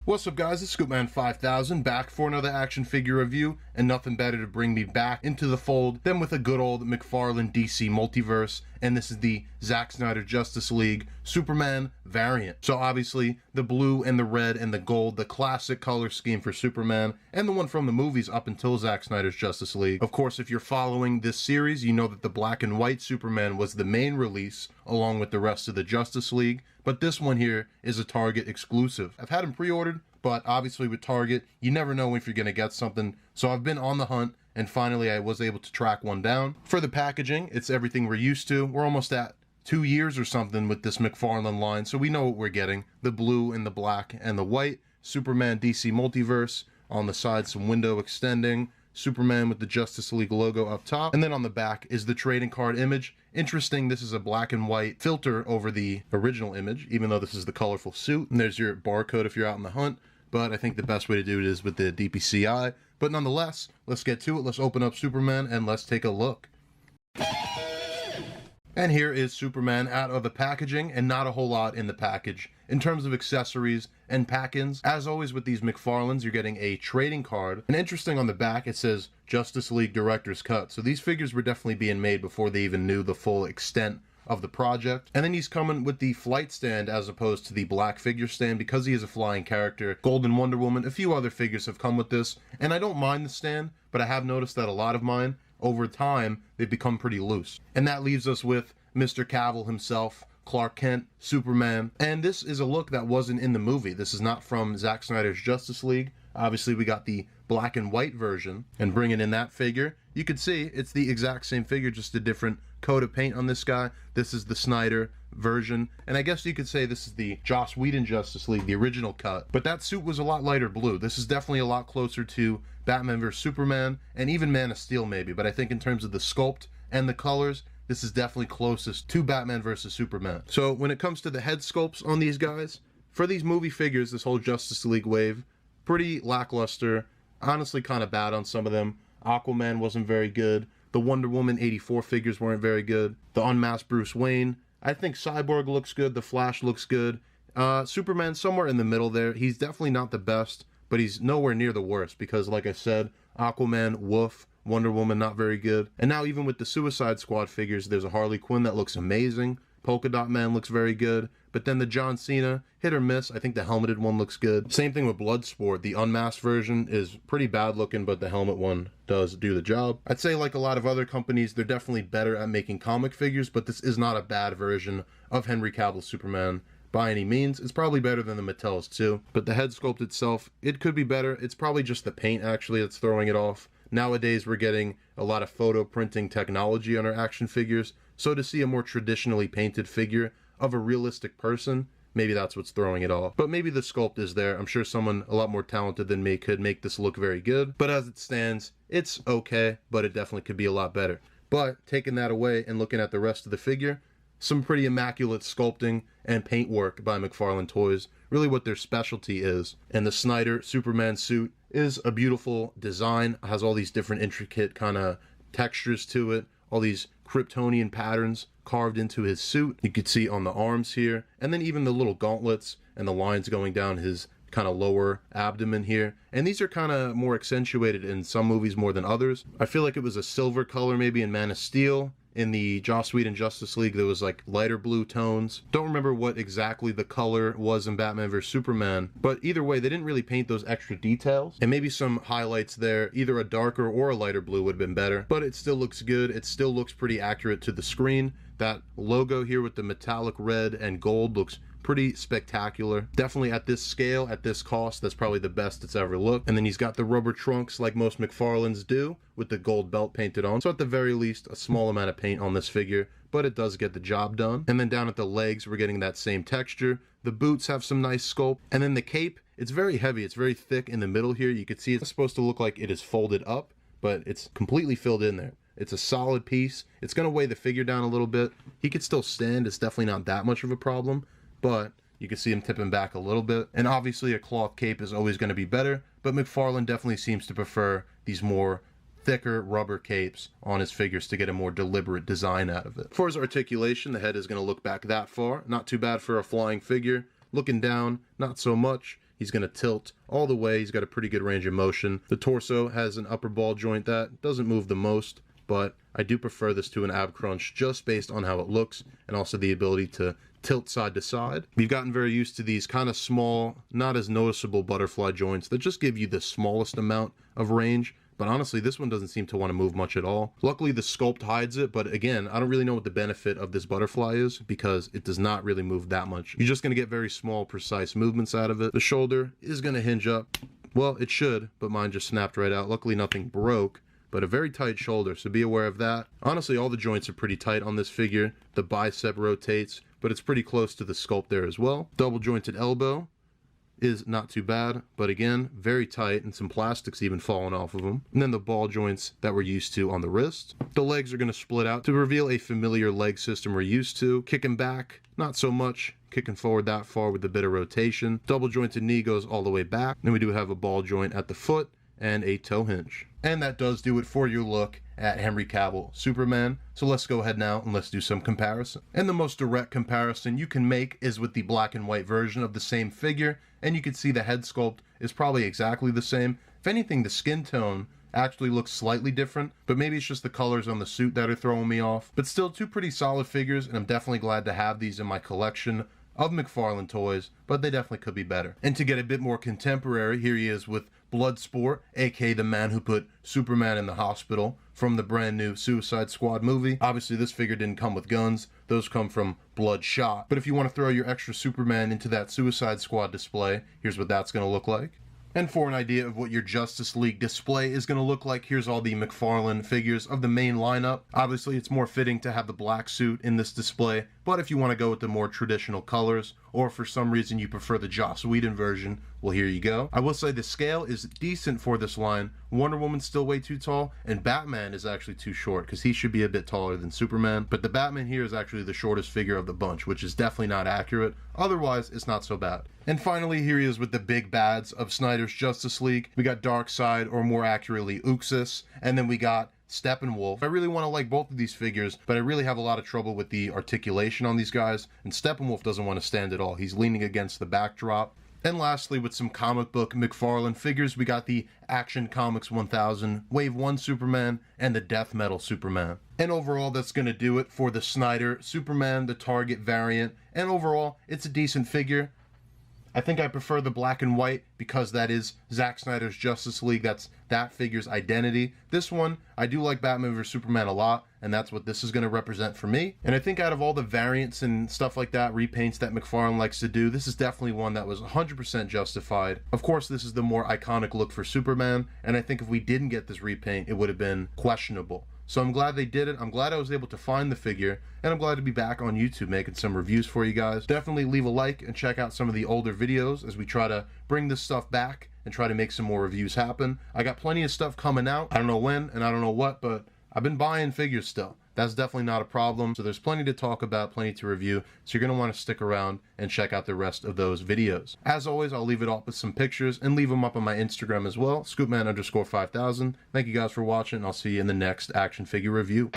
What's up guys, it's Scoopman 5000 back for another action figure review, and nothing better to bring me back into the fold than with a good old McFarlane DC Multiverse, and this is the Zack Snyder Justice League Superman variant. So obviously the blue and the red and the gold, the classic color scheme for Superman, and the one from the movies up until Zack Snyder's Justice League. Of course, if you're following this series, you know that the black and white Superman was the main release along with the rest of the Justice League, but this one here is a Target exclusive. I've had them pre-ordered, but obviously with Target, you never know if you're going to get something, so I've been on the hunt, and finally I was able to track one down. For the packaging, it's everything we're used to. We're almost at 2 years or something with this McFarlane line, so we know what we're getting. The blue and the black and the white, Superman DC Multiverse, on the side some window extending, Superman with the Justice League logo up top, and then on the back is the trading card image. Interesting, this is a black and white filter over the original image, even though this is the colorful suit. And there's your barcode if you're out in the hunt, but I think the best way to do it is with the DPCI. But nonetheless, let's get to it. Let's open up Superman and let's take a look. And here is Superman out of the packaging, and not a whole lot in the package. In terms of accessories and pack-ins, as always with these McFarlanes, you're getting a trading card. And interesting, on the back it says Justice League Director's Cut. So these figures were definitely being made before they even knew the full extent of the project. And then he's coming with the flight stand as opposed to the black figure stand because he is a flying character. Golden Wonder Woman, a few other figures have come with this, and I don't mind the stand, but I have noticed that a lot of mine, over time, they've become pretty loose. And that leaves us with Mr. Cavill himself, Clark Kent, Superman, and this is a look that wasn't in the movie. This is not from Zack Snyder's Justice League. Obviously, we got the black and white version, and bringing in that figure, you can see it's the exact same figure, just a different coat of paint on this guy. This is the Snyder version, and I guess you could say this is the Joss Whedon Justice League, the original cut, but that suit was a lot lighter blue. This is definitely a lot closer to Batman vs Superman, and even Man of Steel maybe, but I think in terms of the sculpt and the colors, this is definitely closest to Batman vs Superman. So when it comes to the head sculpts on these guys, for these movie figures, this whole Justice League wave, pretty lackluster, honestly kind of bad on some of them. Aquaman wasn't very good. The Wonder Woman 84 figures weren't very good. The unmasked Bruce Wayne, I think Cyborg looks good. The Flash looks good. Superman somewhere in the middle there. He's definitely not the best, but he's nowhere near the worst because, like I said, Aquaman, woof. Wonder Woman, not very good. And now even with the Suicide Squad figures, there's a Harley Quinn that looks amazing. Polka Dot Man looks very good. But then the John Cena, hit or miss. I think the helmeted one looks good. Same thing with Bloodsport. The unmasked version is pretty bad looking, but the helmet one does do the job. I'd say, like a lot of other companies, they're definitely better at making comic figures, but this is not a bad version of Henry Cavill's Superman by any means. It's probably better than the Mattels too. But the head sculpt itself, it could be better. It's probably just the paint actually that's throwing it off. Nowadays, we're getting a lot of photo printing technology on our action figures, so to see a more traditionally painted figure of a realistic person, maybe that's what's throwing it off. But maybe the sculpt is there. I'm sure someone a lot more talented than me could make this look very good. But as it stands, it's okay, but it definitely could be a lot better. But taking that away and looking at the rest of the figure, some pretty immaculate sculpting and paint work by McFarlane Toys, really what their specialty is. And the Snyder Superman suit is a beautiful design, has all these different intricate kind of textures to it, all these Kryptonian patterns carved into his suit. You could see on the arms here, and then even the little gauntlets and the lines going down his kind of lower abdomen here. And these are kind of more accentuated in some movies more than others. I feel like it was a silver color maybe in Man of Steel. In the Joss Whedon Justice League, there was like lighter blue tones. Don't remember what exactly the color was in Batman vs Superman, but either way, they didn't really paint those extra details. And maybe some highlights there, either a darker or a lighter blue would have been better, but it still looks good. It still looks pretty accurate to the screen. That logo here with the metallic red and gold looks pretty spectacular. Definitely at this scale, at this cost, that's probably the best it's ever looked. And then he's got the rubber trunks like most McFarlanes do with the gold belt painted on. So at the very least, a small amount of paint on this figure, but it does get the job done. And then down at the legs, we're getting that same texture. The boots have some nice sculpt. And then the cape, it's very heavy. It's very thick in the middle here. You can see it's supposed to look like it is folded up, but it's completely filled in there. It's a solid piece. It's going to weigh the figure down a little bit. He could still stand. It's definitely not that much of a problem, but you can see him tipping back a little bit. And obviously a cloth cape is always going to be better, but McFarlane definitely seems to prefer these more thicker rubber capes on his figures to get a more deliberate design out of it. For his articulation, the head is going to look back that far. Not too bad for a flying figure. Looking down, not so much. he's going to tilt all the way. He's got a pretty good range of motion. The torso has an upper ball joint that doesn't move the most, but I do prefer this to an ab crunch just based on how it looks and also the ability to tilt side to side. We've gotten very used to these kind of small, not as noticeable butterfly joints that just give you the smallest amount of range. But honestly, this one doesn't seem to want to move much at all. Luckily, the sculpt hides it, but again, I don't really know what the benefit of this butterfly is because it does not really move that much. You're just going to get very small, precise movements out of it. The shoulder is going to hinge up. Well, it should, but mine just snapped right out. Luckily, nothing broke, but a very tight shoulder, so be aware of that. Honestly, all the joints are pretty tight on this figure. The bicep rotates, but it's pretty close to the sculpt there as well. Double jointed elbow is not too bad, but again, very tight, and some plastics even falling off of them. And then the ball joints that we're used to on the wrist. The legs are going to split out to reveal a familiar leg system we're used to. Kicking back, not so much. Kicking forward that far with a bit of rotation. Double jointed knee goes all the way back. Then we do have a ball joint at the foot and a toe hinge. And that does do it for your look at Henry Cavill Superman. So let's go ahead now and let's do some comparison. And the most direct comparison you can make is with the black and white version of the same figure, and you can see the head sculpt is probably exactly the same. If anything, the skin tone actually looks slightly different, but maybe it's just the colors on the suit that are throwing me off. But still, two pretty solid figures, and I'm definitely glad to have these in my collection of McFarlane toys, but they definitely could be better. And to get a bit more contemporary, here he is with Bloodsport, aka the man who put Superman in the hospital from the brand new Suicide Squad movie. Obviously, this figure didn't come with guns. Those come from Bloodshot. But if you want to throw your extra Superman into that Suicide Squad display, here's what that's going to look like. And for an idea of what your Justice League display is going to look like, here's all the McFarlane figures of the main lineup. Obviously, it's more fitting to have the black suit in this display, but if you want to go with the more traditional colors, or for some reason you prefer the Joss Whedon version, well, here you go. I will say the scale is decent for this line. Wonder Woman's still way too tall, and Batman is actually too short, because he should be a bit taller than Superman. But the Batman here is actually the shortest figure of the bunch, which is definitely not accurate. Otherwise, it's not so bad. And finally, here he is with the big bads of Snyder's Justice League. We got Darkseid, or more accurately, Uxas, and then we got Steppenwolf. I really want to like both of these figures, but I really have a lot of trouble with the articulation on these guys, and Steppenwolf doesn't want to stand at all. He's leaning against the backdrop. And lastly, with some comic book McFarlane figures, we got the Action Comics 1000, Wave 1 Superman, and the Death Metal Superman. And overall, that's going to do it for the Snyder Superman, the Target variant, and overall, it's a decent figure. I think I prefer the black and white because that is Zack Snyder's Justice League. That's that figure's identity. This one, I do like Batman vs Superman a lot, and that's what this is going to represent for me. And I think out of all the variants and stuff like that, repaints that McFarlane likes to do, this is definitely one that was 100% justified. Of course, this is the more iconic look for Superman, and I think if we didn't get this repaint, it would have been questionable. So I'm glad they did it. I'm glad I was able to find the figure, and I'm glad to be back on YouTube making some reviews for you guys. Definitely leave a like and check out some of the older videos as we try to bring this stuff back and try to make some more reviews happen. I got plenty of stuff coming out. I don't know when and I don't know what, but I've been buying figures still. That's definitely not a problem. So there's plenty to talk about, plenty to review. So you're going to want to stick around and check out the rest of those videos. As always, I'll leave it up with some pictures and leave them up on my Instagram as well, Scoopman_5000. Thank you guys for watching. I'll see you in the next action figure review.